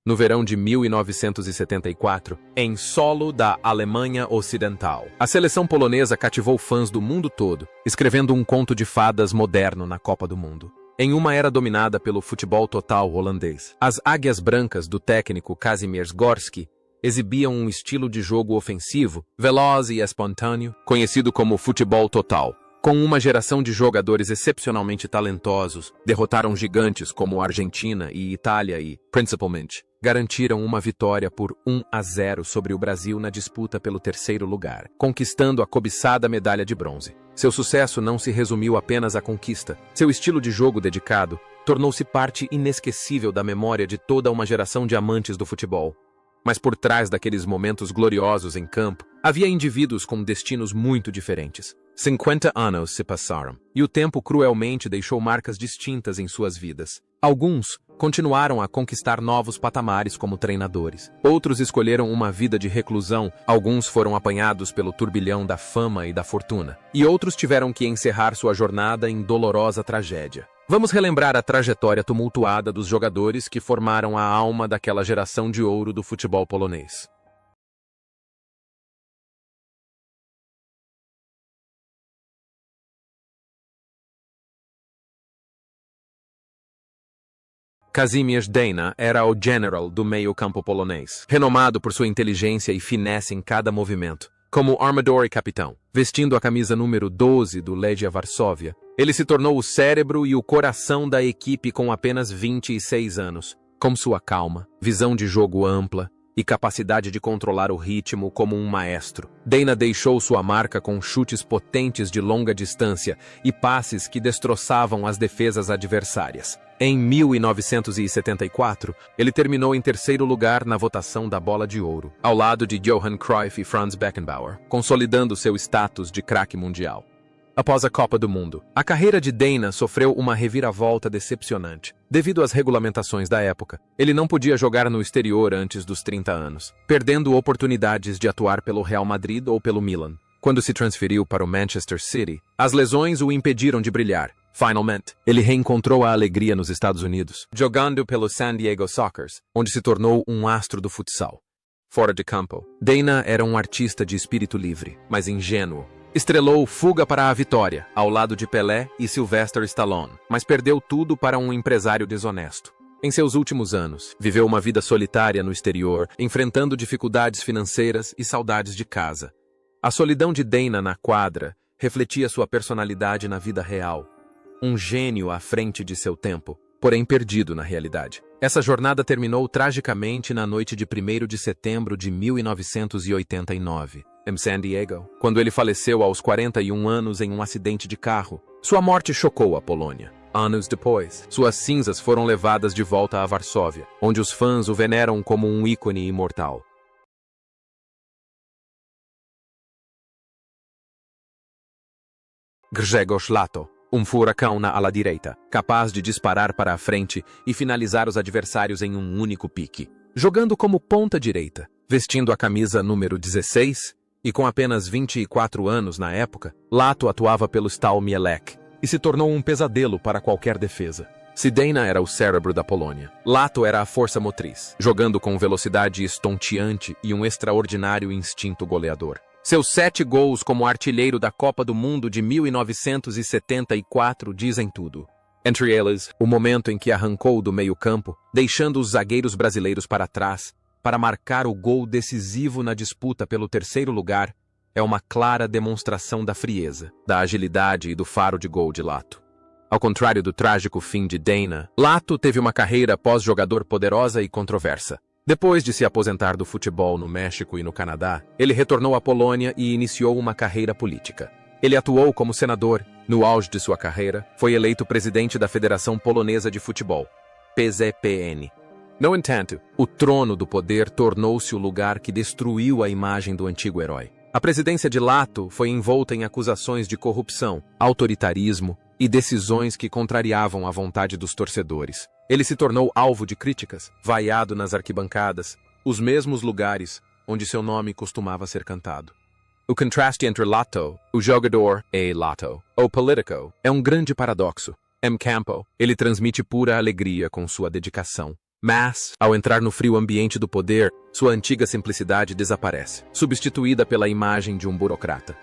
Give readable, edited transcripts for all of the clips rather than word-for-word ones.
no verão de 1974, em solo da Alemanha Ocidental. A seleção polonesa cativou fãs do mundo todo, escrevendo um conto de fadas moderno na Copa do Mundo. Em uma era dominada pelo futebol total holandês, as águias brancas do técnico Kazimierz Gorski exibiam um estilo de jogo ofensivo, veloz e espontâneo, conhecido como futebol total. Com uma geração de jogadores excepcionalmente talentosos, derrotaram gigantes como Argentina e Itália e, principalmente, garantiram uma vitória por 1-0 sobre o Brasil na disputa pelo terceiro lugar, conquistando a cobiçada medalha de bronze. Seu sucesso não se resumiu apenas à conquista. Seu estilo de jogo dedicado tornou-se parte inesquecível da memória de toda uma geração de amantes do futebol. Mas por trás daqueles momentos gloriosos em campo, havia indivíduos com destinos muito diferentes. 50 anos se passaram, e o tempo cruelmente deixou marcas distintas em suas vidas. Alguns continuaram a conquistar novos patamares como treinadores. Outros escolheram uma vida de reclusão, alguns foram apanhados pelo turbilhão da fama e da fortuna. E outros tiveram que encerrar sua jornada em dolorosa tragédia. Vamos relembrar a trajetória tumultuada dos jogadores que formaram a alma daquela geração de ouro do futebol polonês. Kazimierz Dejna era o general do meio-campo polonês, renomado por sua inteligência e finesse em cada movimento. Como armador e capitão, vestindo a camisa número 12 do Legia Varsóvia, ele se tornou o cérebro e o coração da equipe com apenas 26 anos. Com sua calma, visão de jogo ampla e capacidade de controlar o ritmo como um maestro, Dejna deixou sua marca com chutes potentes de longa distância e passes que destroçavam as defesas adversárias. Em 1974, ele terminou em terceiro lugar na votação da Bola de Ouro, ao lado de Johan Cruyff e Franz Beckenbauer, consolidando seu status de craque mundial. Após a Copa do Mundo, a carreira de Dejna sofreu uma reviravolta decepcionante. Devido às regulamentações da época, ele não podia jogar no exterior antes dos 30 anos, perdendo oportunidades de atuar pelo Real Madrid ou pelo Milan. Quando se transferiu para o Manchester City, as lesões o impediram de brilhar. Finalmente, ele reencontrou a alegria nos Estados Unidos, jogando pelo San Diego Sockers, onde se tornou um astro do futsal. Fora de campo, Dejna era um artista de espírito livre, mas ingênuo. Estrelou Fuga para a Vitória, ao lado de Pelé e Sylvester Stallone, mas perdeu tudo para um empresário desonesto. Em seus últimos anos, viveu uma vida solitária no exterior, enfrentando dificuldades financeiras e saudades de casa. A solidão de Dejna na quadra refletia sua personalidade na vida real. Um gênio à frente de seu tempo, porém perdido na realidade. Essa jornada terminou tragicamente na noite de 1º de setembro de 1989, em San Diego, quando ele faleceu aos 41 anos em um acidente de carro. Sua morte chocou a Polônia. Anos depois, suas cinzas foram levadas de volta a Varsóvia, onde os fãs o veneram como um ícone imortal. Grzegorz Lato, um furacão na ala direita, capaz de disparar para a frente e finalizar os adversários em um único pique. Jogando como ponta direita, vestindo a camisa número 16, e com apenas 24 anos na época, Lato atuava pelo Stal Mielec e se tornou um pesadelo para qualquer defesa. Se Dejna era o cérebro da Polônia, Lato era a força motriz, jogando com velocidade estonteante e um extraordinário instinto goleador. Seus 7 gols como artilheiro da Copa do Mundo de 1974 dizem tudo. Entre eles, o momento em que arrancou do meio-campo, deixando os zagueiros brasileiros para trás, para marcar o gol decisivo na disputa pelo terceiro lugar, é uma clara demonstração da frieza, da agilidade e do faro de gol de Lato. Ao contrário do trágico fim de Dejna, Lato teve uma carreira pós-jogador poderosa e controversa. Depois de se aposentar do futebol no México e no Canadá, ele retornou à Polônia e iniciou uma carreira política. Ele atuou como senador. No auge de sua carreira, foi eleito presidente da Federação Polonesa de Futebol, PZPN. No entanto, o trono do poder tornou-se o lugar que destruiu a imagem do antigo herói. A presidência de Lato foi envolta em acusações de corrupção, autoritarismo e decisões que contrariavam a vontade dos torcedores. Ele se tornou alvo de críticas, vaiado nas arquibancadas, os mesmos lugares onde seu nome costumava ser cantado. O contraste entre Lato, o jogador, e Lato, o político, é um grande paradoxo. Em campo, ele transmite pura alegria com sua dedicação. Mas, ao entrar no frio ambiente do poder, sua antiga simplicidade desaparece, substituída pela imagem de um burocrata.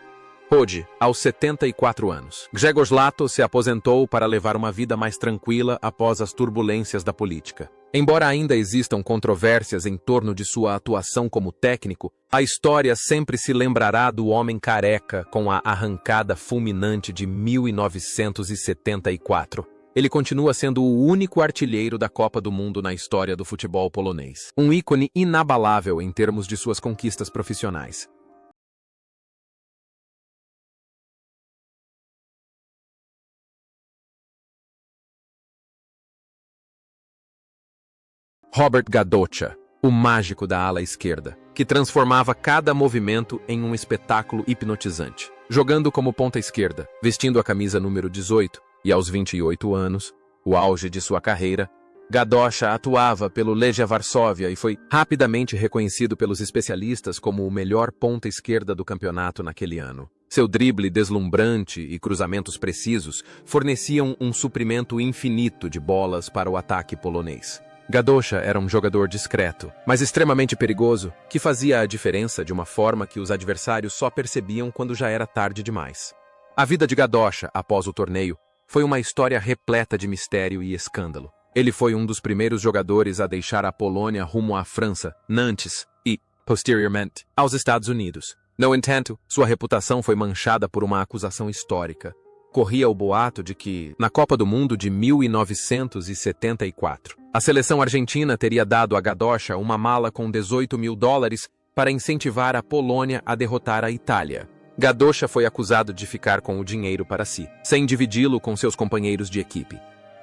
Hoje, aos 74 anos, Grzegorz Lato se aposentou para levar uma vida mais tranquila após as turbulências da política. Embora ainda existam controvérsias em torno de sua atuação como técnico, a história sempre se lembrará do homem careca com a arrancada fulminante de 1974. Ele continua sendo o único artilheiro da Copa do Mundo na história do futebol polonês. Um ícone inabalável em termos de suas conquistas profissionais. Robert Gadocha, o mágico da ala esquerda, que transformava cada movimento em um espetáculo hipnotizante. Jogando como ponta esquerda, vestindo a camisa número 18, e aos 28 anos, o auge de sua carreira, Gadocha atuava pelo Legia Varsóvia e foi rapidamente reconhecido pelos especialistas como o melhor ponta esquerda do campeonato naquele ano. Seu drible deslumbrante e cruzamentos precisos forneciam um suprimento infinito de bolas para o ataque polonês. Gadocha era um jogador discreto, mas extremamente perigoso, que fazia a diferença de uma forma que os adversários só percebiam quando já era tarde demais. A vida de Gadocha, após o torneio, foi uma história repleta de mistério e escândalo. Ele foi um dos primeiros jogadores a deixar a Polônia rumo à França, Nantes e, posteriormente, aos Estados Unidos. No entanto, sua reputação foi manchada por uma acusação histórica. Corria o boato de que, na Copa do Mundo de 1974, a seleção argentina teria dado a Gadocha uma mala com $18 mil para incentivar a Polônia a derrotar a Itália. Gadocha foi acusado de ficar com o dinheiro para si, sem dividi-lo com seus companheiros de equipe.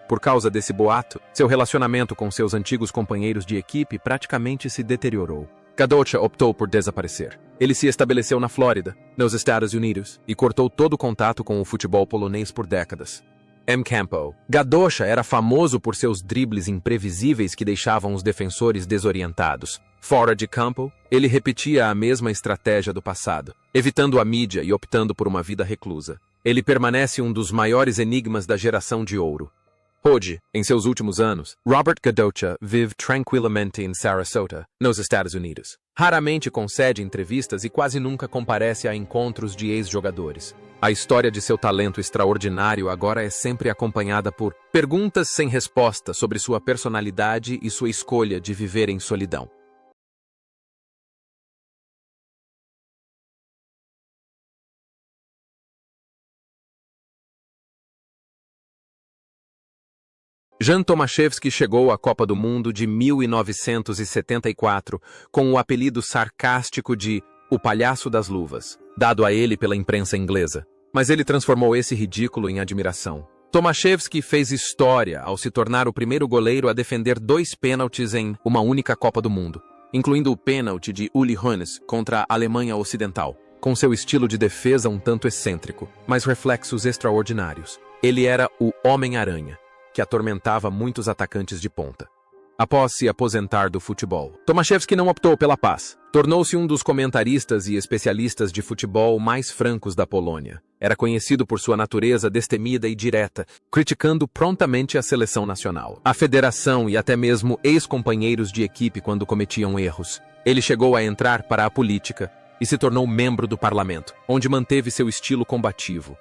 Por causa desse boato, seu relacionamento com seus antigos companheiros de equipe praticamente se deteriorou. Gadocha optou por desaparecer. Ele se estabeleceu na Flórida, nos Estados Unidos, e cortou todo o contato com o futebol polonês por décadas. M. Campo. Gadocha era famoso por seus dribles imprevisíveis que deixavam os defensores desorientados. Fora de campo, ele repetia a mesma estratégia do passado, evitando a mídia e optando por uma vida reclusa. Ele permanece um dos maiores enigmas da geração de ouro. Hoje, em seus últimos anos, Robert Gadocha vive tranquilamente em Sarasota, nos Estados Unidos. Raramente concede entrevistas e quase nunca comparece a encontros de ex-jogadores. A história de seu talento extraordinário agora é sempre acompanhada por perguntas sem resposta sobre sua personalidade e sua escolha de viver em solidão. Jan Tomaszewski chegou à Copa do Mundo de 1974 com o apelido sarcástico de "o palhaço das luvas", dado a ele pela imprensa inglesa. Mas ele transformou esse ridículo em admiração. Tomaszewski fez história ao se tornar o primeiro goleiro a defender 2 pênaltis em uma única Copa do Mundo, incluindo o pênalti de Uli Hoeneß contra a Alemanha Ocidental, com seu estilo de defesa um tanto excêntrico, mas reflexos extraordinários. Ele era o Homem-Aranha, que atormentava muitos atacantes de ponta. Após se aposentar do futebol, Tomaszewski não optou pela paz. Tornou-se um dos comentaristas e especialistas de futebol mais francos da Polônia. Era conhecido por sua natureza destemida e direta, criticando prontamente a seleção nacional, a federação e até mesmo ex-companheiros de equipe quando cometiam erros. Ele chegou a entrar para a política e se tornou membro do parlamento, onde manteve seu estilo combativo.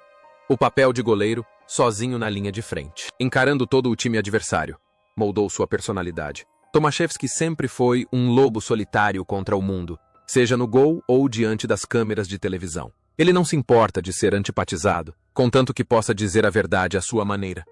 O papel de goleiro, sozinho na linha de frente, encarando todo o time adversário, moldou sua personalidade. Tomaszewski sempre foi um lobo solitário contra o mundo, seja no gol ou diante das câmeras de televisão. Ele não se importa de ser antipatizado, contanto que possa dizer a verdade à sua maneira.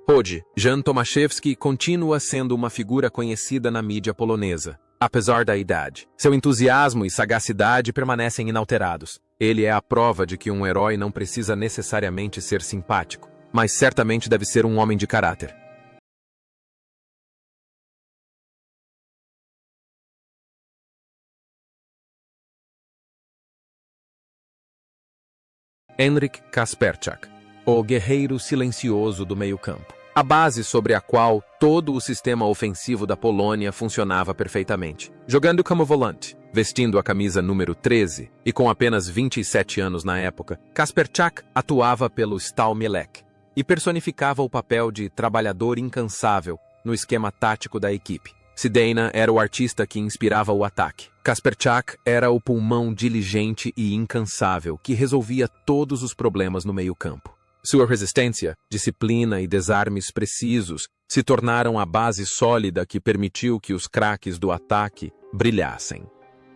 Hoje, Jan Tomaszewski continua sendo uma figura conhecida na mídia polonesa. Apesar da idade, seu entusiasmo e sagacidade permanecem inalterados. Ele é a prova de que um herói não precisa necessariamente ser simpático, mas certamente deve ser um homem de caráter. Henryk Kasperczak, o guerreiro silencioso do meio-campo. A base sobre a qual todo o sistema ofensivo da Polônia funcionava perfeitamente. Jogando como volante, vestindo a camisa número 13 e com apenas 27 anos na época, Kasperczak atuava pelo Stal Mielec e personificava o papel de trabalhador incansável no esquema tático da equipe. Zdejna era o artista que inspirava o ataque. Kasperczak era o pulmão diligente e incansável que resolvia todos os problemas no meio-campo. Sua resistência, disciplina e desarmes precisos se tornaram a base sólida que permitiu que os craques do ataque brilhassem.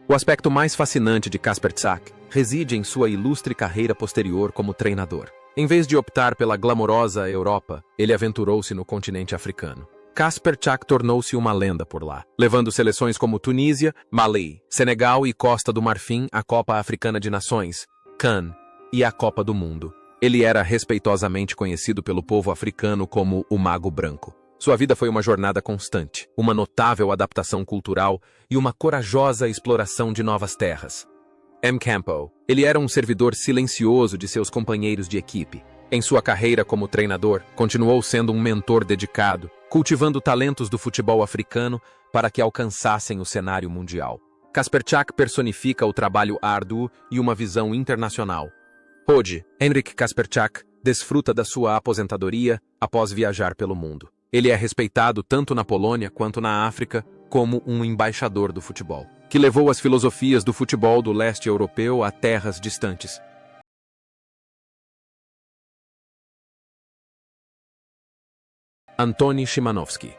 O aspecto mais fascinante de Kasperczak reside em sua ilustre carreira posterior como treinador. Em vez de optar pela glamourosa Europa, ele aventurou-se no continente africano. Kasperczak tornou-se uma lenda por lá, levando seleções como Tunísia, Mali, Senegal e Costa do Marfim à Copa Africana de Nações, CAN, e à Copa do Mundo. Ele era respeitosamente conhecido pelo povo africano como o Mago Branco. Sua vida foi uma jornada constante, uma notável adaptação cultural e uma corajosa exploração de novas terras. Campo. Ele era um servidor silencioso de seus companheiros de equipe. Em sua carreira como treinador, continuou sendo um mentor dedicado, cultivando talentos do futebol africano para que alcançassem o cenário mundial. Kasperczak personifica o trabalho árduo e uma visão internacional. Hoje, Henryk Kasperczak desfruta da sua aposentadoria após viajar pelo mundo. Ele é respeitado tanto na Polônia quanto na África como um embaixador do futebol, que levou as filosofias do futebol do leste europeu a terras distantes. Antoni Szymanowski.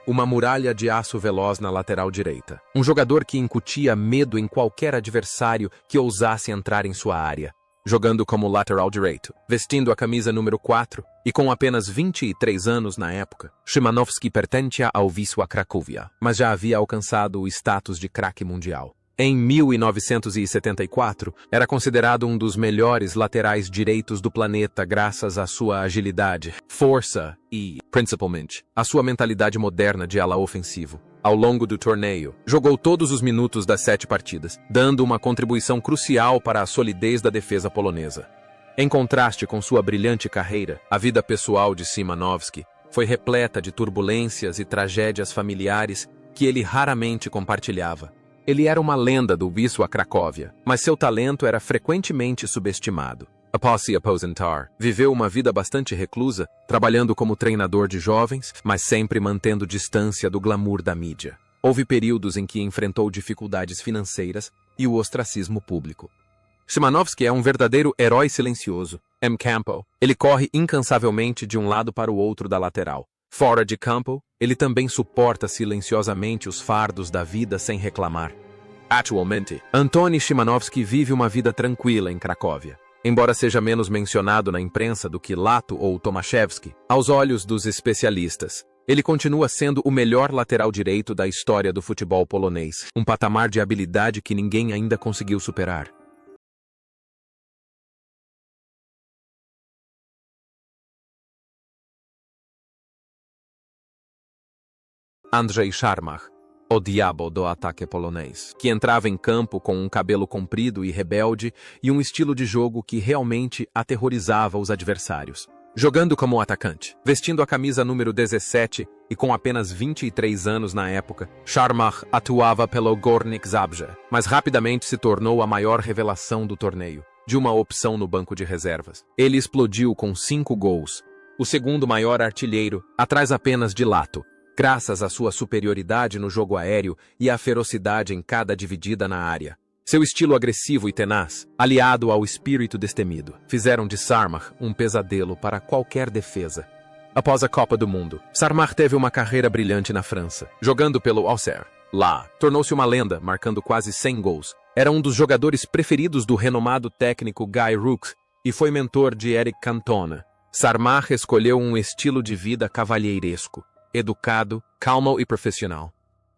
Uma muralha de aço veloz na lateral direita. Um jogador que incutia medo em qualquer adversário que ousasse entrar em sua área. Jogando como lateral direito, vestindo a camisa número 4 e com apenas 23 anos na época, Szymanowski pertencia ao Wisła Cracóvia, mas já havia alcançado o status de craque mundial. Em 1974, era considerado um dos melhores laterais direitos do planeta graças à sua agilidade, força e, principalmente, à sua mentalidade moderna de ala ofensivo. Ao longo do torneio, jogou todos os minutos das 7 partidas, dando uma contribuição crucial para a solidez da defesa polonesa. Em contraste com sua brilhante carreira, a vida pessoal de Szymanowski foi repleta de turbulências e tragédias familiares que ele raramente compartilhava. Ele era uma lenda do Wisła Cracóvia, mas seu talento era frequentemente subestimado. Após se aposentar, viveu uma vida bastante reclusa, trabalhando como treinador de jovens, mas sempre mantendo distância do glamour da mídia. Houve períodos em que enfrentou dificuldades financeiras e o ostracismo público. Szymanowski é um verdadeiro herói silencioso. Campo. Ele corre incansavelmente de um lado para o outro da lateral. Fora de campo, ele também suporta silenciosamente os fardos da vida sem reclamar. Atualmente, Antoni Szymanowski vive uma vida tranquila em Cracóvia. Embora seja menos mencionado na imprensa do que Lato ou Tomaszewski, aos olhos dos especialistas, ele continua sendo o melhor lateral direito da história do futebol polonês, um patamar de habilidade que ninguém ainda conseguiu superar. Andrzej Szarmach, o diabo do ataque polonês, que entrava em campo com um cabelo comprido e rebelde e um estilo de jogo que realmente aterrorizava os adversários. Jogando como atacante, vestindo a camisa número 17 e com apenas 23 anos na época, Szarmach atuava pelo Górnik Zabrze, mas rapidamente se tornou a maior revelação do torneio, de uma opção no banco de reservas. Ele explodiu com 5 gols, o segundo maior artilheiro, atrás apenas de Lato, graças à sua superioridade no jogo aéreo e à ferocidade em cada dividida na área. Seu estilo agressivo e tenaz, aliado ao espírito destemido, fizeram de Szarmach um pesadelo para qualquer defesa. Após a Copa do Mundo, Szarmach teve uma carreira brilhante na França, jogando pelo Auxerre. Lá, tornou-se uma lenda, marcando quase 100 gols. Era um dos jogadores preferidos do renomado técnico Guy Roux e foi mentor de Eric Cantona. Szarmach escolheu um estilo de vida cavalheiresco, educado, calmo e profissional.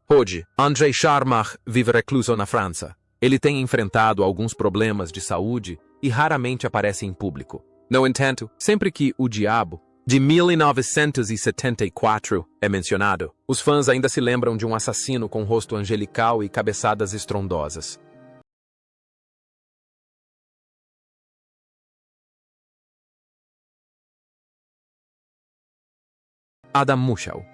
Hoje, Andrzej Szarmach vive recluso na França. Ele tem enfrentado alguns problemas de saúde e raramente aparece em público. No entanto, sempre que o Diabo, de 1974, é mencionado, os fãs ainda se lembram de um assassino com rosto angelical e cabeçadas estrondosas. Adam Muszał,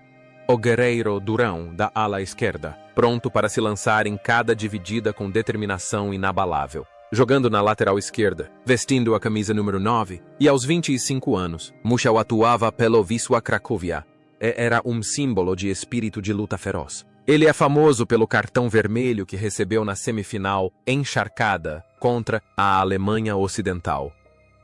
o guerreiro durão da ala esquerda, pronto para se lançar em cada dividida com determinação inabalável. Jogando na lateral esquerda, vestindo a camisa número 9, e aos 25 anos, Muszał atuava pelo Wisła Cracóvia. Era um símbolo de espírito de luta feroz. Ele é famoso pelo cartão vermelho que recebeu na semifinal encharcada contra a Alemanha Ocidental.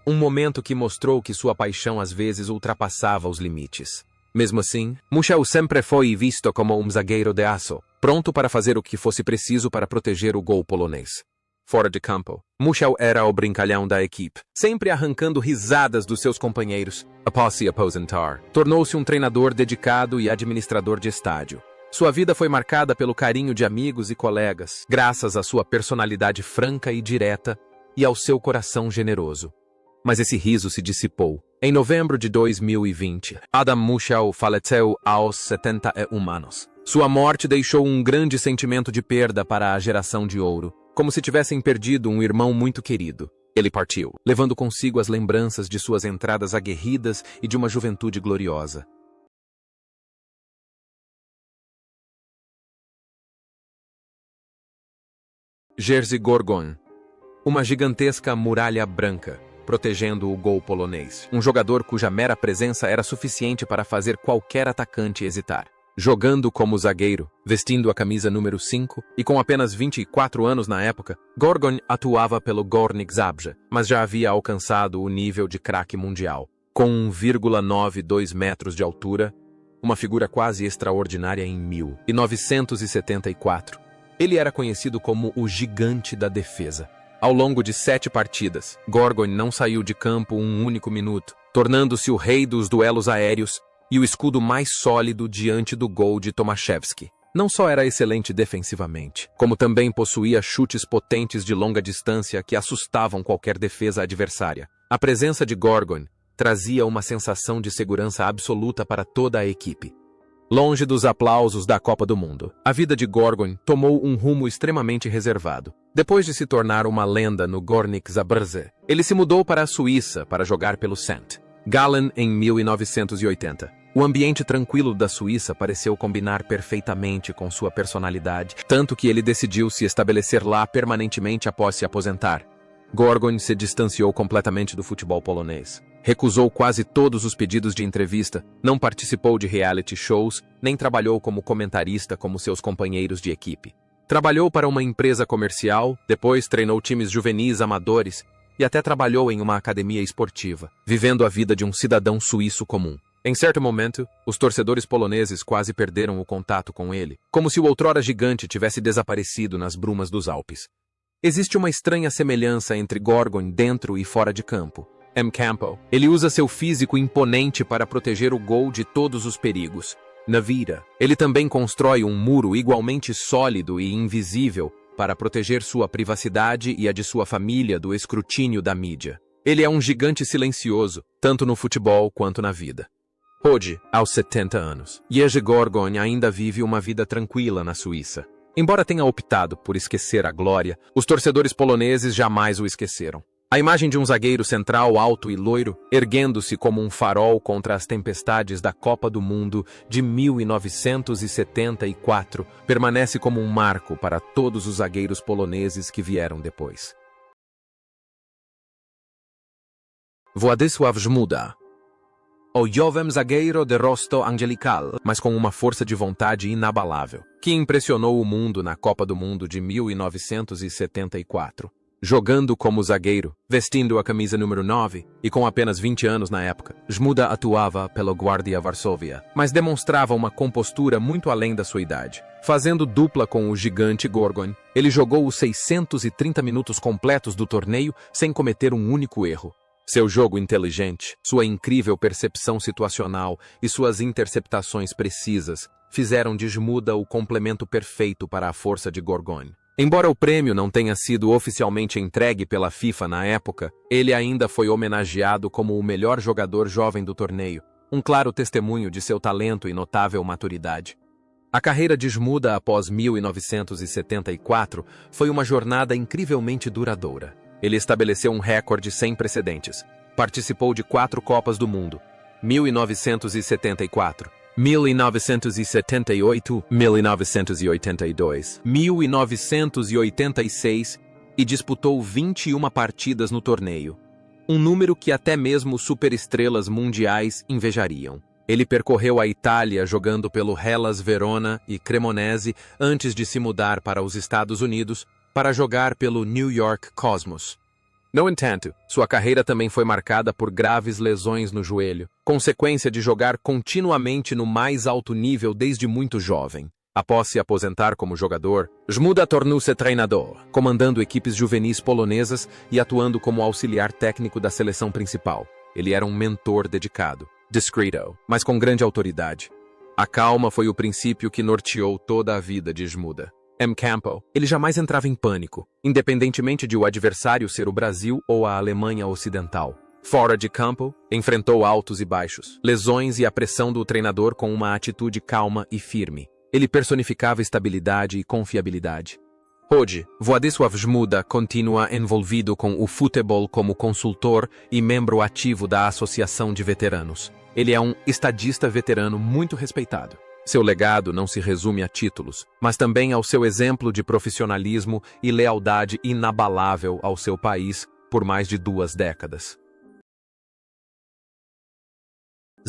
Um momento que mostrou que sua paixão às vezes ultrapassava os limites. Mesmo assim, Musiał sempre foi visto como um zagueiro de aço, pronto para fazer o que fosse preciso para proteger o gol polonês. Fora de campo, Musiał era o brincalhão da equipe, sempre arrancando risadas dos seus companheiros. Após se aposentar, tornou-se um treinador dedicado e administrador de estádio. Sua vida foi marcada pelo carinho de amigos e colegas, graças à sua personalidade franca e direta e ao seu coração generoso. Mas esse riso se dissipou. Em novembro de 2020, Adam Musiał faleceu aos 71 anos. Sua morte deixou um grande sentimento de perda para a geração de ouro, como se tivessem perdido um irmão muito querido. Ele partiu, levando consigo as lembranças de suas entradas aguerridas e de uma juventude gloriosa. Jerzy Gorgon, uma gigantesca muralha branca, protegendo o gol polonês. Um jogador cuja mera presença era suficiente para fazer qualquer atacante hesitar. Jogando como zagueiro, vestindo a camisa número 5 e com apenas 24 anos na época, Gorgon atuava pelo Górnik Zabrze, mas já havia alcançado o nível de craque mundial. Com 1,92 metros de altura, uma figura quase extraordinária em 1974. Ele era conhecido como o gigante da defesa. Ao longo de 7 partidas, Gorgon não saiu de campo um único minuto, tornando-se o rei dos duelos aéreos e o escudo mais sólido diante do gol de Tomaszewski. Não só era excelente defensivamente, como também possuía chutes potentes de longa distância que assustavam qualquer defesa adversária. A presença de Gorgon trazia uma sensação de segurança absoluta para toda a equipe. Longe dos aplausos da Copa do Mundo, a vida de Gorgon tomou um rumo extremamente reservado. Depois de se tornar uma lenda no Górnik Zabrze, ele se mudou para a Suíça para jogar pelo St. Gallen em 1980. O ambiente tranquilo da Suíça pareceu combinar perfeitamente com sua personalidade, tanto que ele decidiu se estabelecer lá permanentemente após se aposentar. Gorgon se distanciou completamente do futebol polonês. Recusou quase todos os pedidos de entrevista, não participou de reality shows, nem trabalhou como comentarista como seus companheiros de equipe. Trabalhou para uma empresa comercial, depois treinou times juvenis amadores e até trabalhou em uma academia esportiva, vivendo a vida de um cidadão suíço comum. Em certo momento, os torcedores poloneses quase perderam o contato com ele, como se o outrora gigante tivesse desaparecido nas brumas dos Alpes. Existe uma estranha semelhança entre Gorgon dentro e fora de campo. Campo. Ele usa seu físico imponente para proteger o gol de todos os perigos. Na vida, ele também constrói um muro igualmente sólido e invisível para proteger sua privacidade e a de sua família do escrutínio da mídia. Ele é um gigante silencioso, tanto no futebol quanto na vida. Hoje, aos 70 anos, Jerzy Gorgon ainda vive uma vida tranquila na Suíça. Embora tenha optado por esquecer a glória, os torcedores poloneses jamais o esqueceram. A imagem de um zagueiro central alto e loiro, erguendo-se como um farol contra as tempestades da Copa do Mundo de 1974, permanece como um marco para todos os zagueiros poloneses que vieram depois. Władysław Żmuda. O jovem zagueiro de rosto angelical, mas com uma força de vontade inabalável, que impressionou o mundo na Copa do Mundo de 1974. Jogando como zagueiro, vestindo a camisa número 9 e com apenas 20 anos na época, Żmuda atuava pelo Guardia Varsóvia, mas demonstrava uma compostura muito além da sua idade. Fazendo dupla com o gigante Gorgon, ele jogou os 630 minutos completos do torneio sem cometer um único erro. Seu jogo inteligente, sua incrível percepção situacional e suas interceptações precisas fizeram de Żmuda o complemento perfeito para a força de Gorgon. Embora o prêmio não tenha sido oficialmente entregue pela FIFA na época, ele ainda foi homenageado como o melhor jogador jovem do torneio, um claro testemunho de seu talento e notável maturidade. A carreira de Żmuda após 1974 foi uma jornada incrivelmente duradoura. Ele estabeleceu um recorde sem precedentes. Participou de 4 Copas do Mundo: 1974, 1978, 1982, 1986 e disputou 21 partidas no torneio, um número que até mesmo superestrelas mundiais invejariam. Ele percorreu a Itália jogando pelo Hellas Verona e Cremonese antes de se mudar para os Estados Unidos para jogar pelo New York Cosmos. No entanto, sua carreira também foi marcada por graves lesões no joelho, consequência de jogar continuamente no mais alto nível desde muito jovem. Após se aposentar como jogador, Żmuda tornou-se treinador, comandando equipes juvenis polonesas e atuando como auxiliar técnico da seleção principal. Ele era um mentor dedicado, discreto, mas com grande autoridade. A calma foi o princípio que norteou toda a vida de Żmuda. Campo, ele jamais entrava em pânico, independentemente de o adversário ser o Brasil ou a Alemanha Ocidental. Fora de campo, enfrentou altos e baixos, lesões e a pressão do treinador com uma atitude calma e firme. Ele personificava estabilidade e confiabilidade. Hoje, Władysław Żmuda continua envolvido com o futebol como consultor e membro ativo da Associação de Veteranos. Ele é um estadista veterano muito respeitado. Seu legado não se resume a títulos, mas também ao seu exemplo de profissionalismo e lealdade inabalável ao seu país por mais de 2 décadas.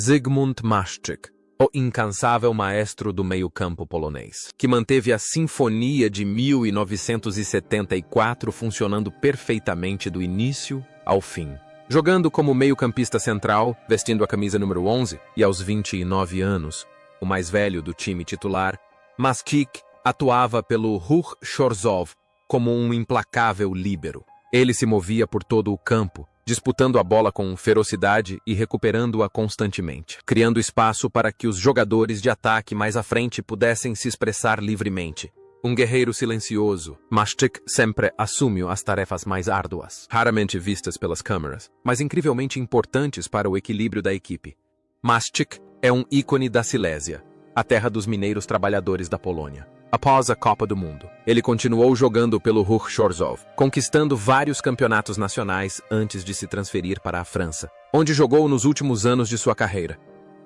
Zygmunt Maszczyk, o incansável maestro do meio-campo polonês, que manteve a Sinfonia de 1974 funcionando perfeitamente do início ao fim. Jogando como meio-campista central, vestindo a camisa número 11, e aos 29 anos, o mais velho do time titular, Maszczyk atuava pelo Ruch Chorzów como um implacável líbero. Ele se movia por todo o campo, disputando a bola com ferocidade e recuperando-a constantemente, criando espaço para que os jogadores de ataque mais à frente pudessem se expressar livremente. Um guerreiro silencioso, Maszczyk sempre assumiu as tarefas mais árduas, raramente vistas pelas câmeras, mas incrivelmente importantes para o equilíbrio da equipe. Maszczyk é um ícone da Silésia, a terra dos mineiros trabalhadores da Polônia. Após a Copa do Mundo, ele continuou jogando pelo Ruch Chorzów, conquistando vários campeonatos nacionais antes de se transferir para a França, onde jogou nos últimos anos de sua carreira.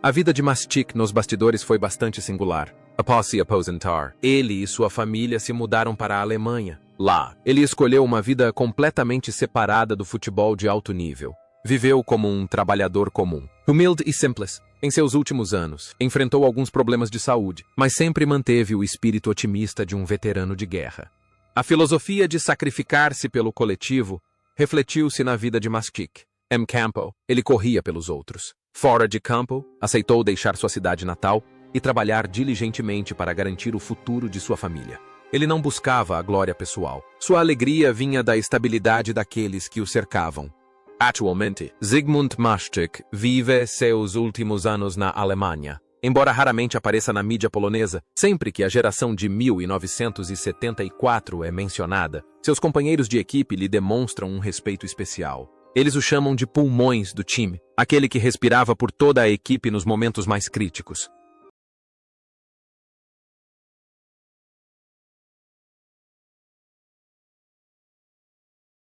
A vida de Maszczyk nos bastidores foi bastante singular. Após se aposentar, ele e sua família se mudaram para a Alemanha. Lá, ele escolheu uma vida completamente separada do futebol de alto nível. Viveu como um trabalhador comum, humilde e simples. Em seus últimos anos, enfrentou alguns problemas de saúde, mas sempre manteve o espírito otimista de um veterano de guerra. A filosofia de sacrificar-se pelo coletivo refletiu-se na vida de Maszczyk. Em campo, ele corria pelos outros. Fora de campo, aceitou deixar sua cidade natal e trabalhar diligentemente para garantir o futuro de sua família. Ele não buscava a glória pessoal. Sua alegria vinha da estabilidade daqueles que o cercavam. Atualmente, Zygmunt Maszczyk vive seus últimos anos na Alemanha. Embora raramente apareça na mídia polonesa, sempre que a geração de 1974 é mencionada, seus companheiros de equipe lhe demonstram um respeito especial. Eles o chamam de pulmões do time, aquele que respirava por toda a equipe nos momentos mais críticos.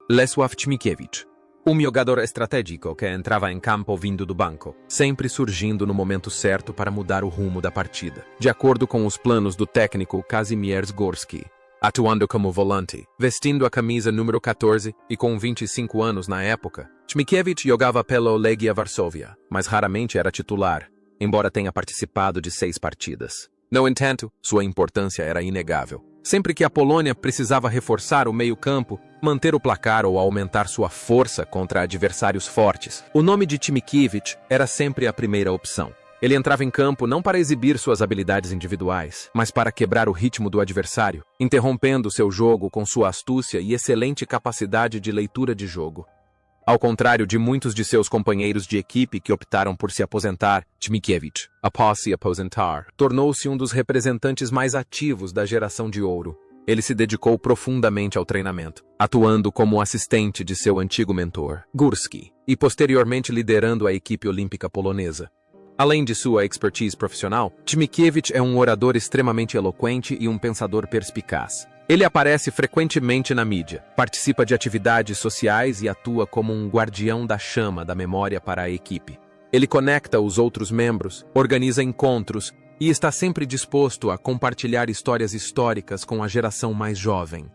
Leszław Ćmikiewicz, um jogador estratégico que entrava em campo vindo do banco, sempre surgindo no momento certo para mudar o rumo da partida, de acordo com os planos do técnico Kazimierz Górski. Atuando como volante, vestindo a camisa número 14 e com 25 anos na época, Ćmikiewicz jogava pelo Legia Varsóvia, mas raramente era titular, embora tenha participado de 6 partidas. No entanto, sua importância era inegável. Sempre que a Polônia precisava reforçar o meio-campo, manter o placar ou aumentar sua força contra adversários fortes, o nome de Ćmikiewicz era sempre a primeira opção. Ele entrava em campo não para exibir suas habilidades individuais, mas para quebrar o ritmo do adversário, interrompendo seu jogo com sua astúcia e excelente capacidade de leitura de jogo. Ao contrário de muitos de seus companheiros de equipe que optaram por se aposentar, Ćmikiewicz, após se aposentar, tornou-se um dos representantes mais ativos da geração de ouro. Ele se dedicou profundamente ao treinamento, atuando como assistente de seu antigo mentor, Górski, e posteriormente liderando a equipe olímpica polonesa. Além de sua expertise profissional, Ćmikiewicz é um orador extremamente eloquente e um pensador perspicaz. Ele aparece frequentemente na mídia, participa de atividades sociais e atua como um guardião da chama da memória para a equipe. Ele conecta os outros membros, organiza encontros e está sempre disposto a compartilhar histórias históricas com a geração mais jovem.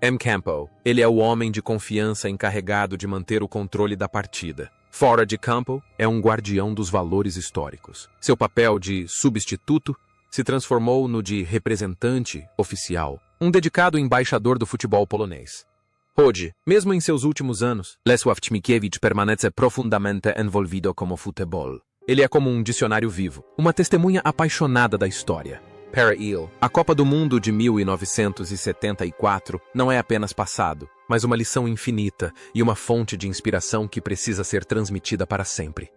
Em campo, ele é o homem de confiança encarregado de manter o controle da partida. Fora de campo, é um guardião dos valores históricos. Seu papel de substituto se transformou no de representante oficial, um dedicado embaixador do futebol polonês. Hoje, mesmo em seus últimos anos, Leszek Ćmikiewicz permanece profundamente envolvido com o futebol. Ele é como um dicionário vivo, uma testemunha apaixonada da história. Para ele, a Copa do Mundo de 1974 não é apenas passado, mas uma lição infinita e uma fonte de inspiração que precisa ser transmitida para sempre.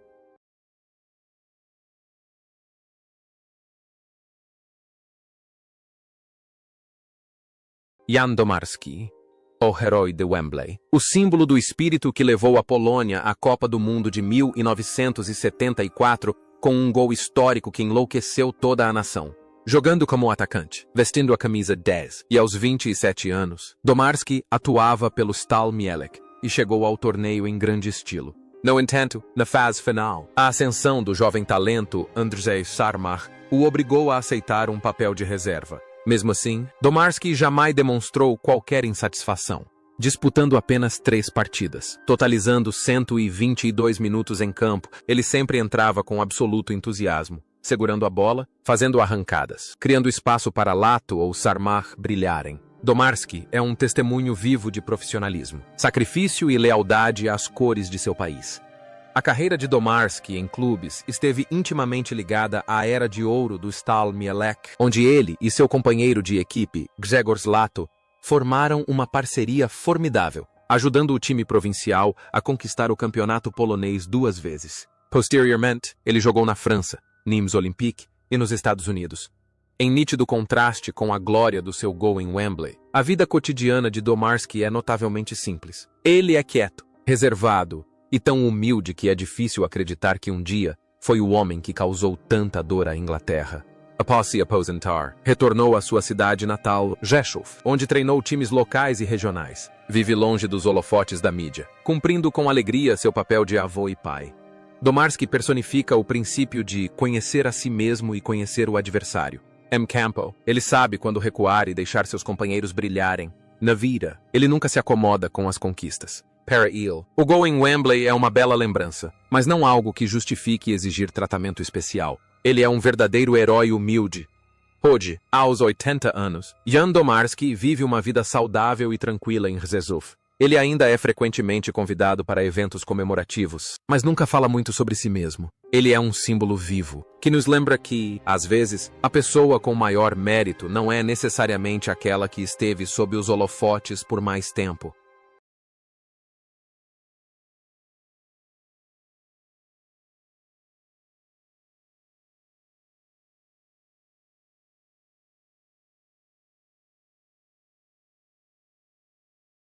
Jan Domarski, o herói de Wembley, o símbolo do espírito que levou a Polônia à Copa do Mundo de 1974 com um gol histórico que enlouqueceu toda a nação. Jogando como atacante, vestindo a camisa 10, e aos 27 anos, Domarski atuava pelo Stal Mielec e chegou ao torneio em grande estilo. No entanto, na fase final, a ascensão do jovem talento Andrzej Sarmach o obrigou a aceitar um papel de reserva. Mesmo assim, Domarski jamais demonstrou qualquer insatisfação, disputando apenas 3 partidas. Totalizando 122 minutos em campo, ele sempre entrava com absoluto entusiasmo, segurando a bola, fazendo arrancadas, criando espaço para Lato ou Sarmach brilharem. Domarski é um testemunho vivo de profissionalismo, sacrifício e lealdade às cores de seu país. A carreira de Domarski em clubes esteve intimamente ligada à era de ouro do Stal Mielec, onde ele e seu companheiro de equipe, Grzegorz Lato, formaram uma parceria formidável, ajudando o time provincial a conquistar o campeonato polonês 2 vezes. Posteriormente, ele jogou na França, Nîmes Olympique e nos Estados Unidos. Em nítido contraste com a glória do seu gol em Wembley, a vida cotidiana de Domarski é notavelmente simples. Ele é quieto, reservado e tão humilde que é difícil acreditar que um dia foi o homem que causou tanta dor à Inglaterra. Após se aposentar, retornou à sua cidade natal, Rzeszów, onde treinou times locais e regionais. Vive longe dos holofotes da mídia, cumprindo com alegria seu papel de avô e pai. Domarski personifica o princípio de conhecer a si mesmo e conhecer o adversário. Em campo, ele sabe quando recuar e deixar seus companheiros brilharem. Na vida, ele nunca se acomoda com as conquistas. Para ele, o gol em Wembley é uma bela lembrança, mas não algo que justifique exigir tratamento especial. Ele é um verdadeiro herói humilde. Hoje, aos 80 anos, Jan Domarski vive uma vida saudável e tranquila em Rzeszów. Ele ainda é frequentemente convidado para eventos comemorativos, mas nunca fala muito sobre si mesmo. Ele é um símbolo vivo, que nos lembra que, às vezes, a pessoa com maior mérito não é necessariamente aquela que esteve sob os holofotes por mais tempo.